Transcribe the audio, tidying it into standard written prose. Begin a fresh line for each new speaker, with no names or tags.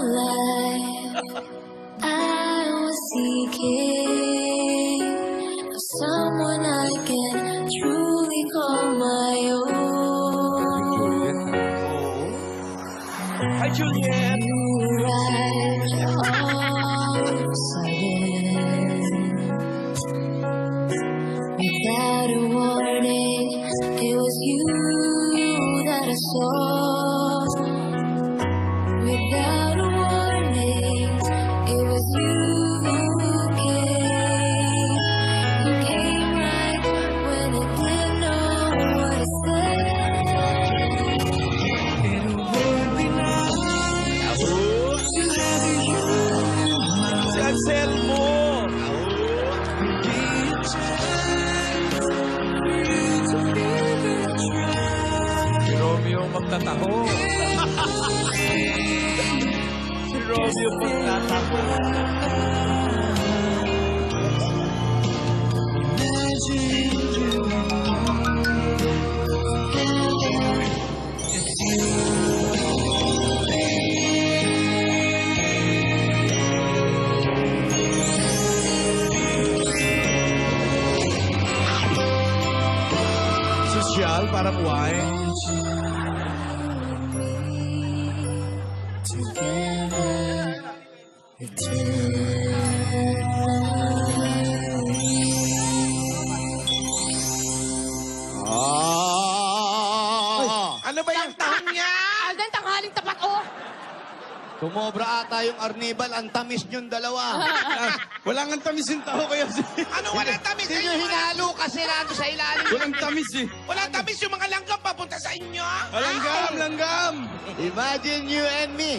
life I was seeking someone I can truly call my own.
Hi, Juliet.
You arrived all of a sudden, without a warning. It was you that I saw. Without a warning, it was you who came. You came right when I didn't know what to say.
It won't be nice to have you. Si Anselmo. Be a chance for you to give it a try. Si Romeo magtataho. Si Romeo magtataho. Imagine you. It's you. Sosyal para buhay.
Together, eternally.
Ano ba yung taon niya?
Alden, tanghaling tapat, oh!
Tumobra ata yung Arnibal, ang tamis niyong dalawa.
Wala nga tamis yung tao kaya
Ano wala tamis?
Hindi nyo hinalo kasi nando sa ilalim.
walang tamis eh.
Wala tamis yung mga langgam papunta sa inyo.
Langgam, langgam.
Imagine you and me.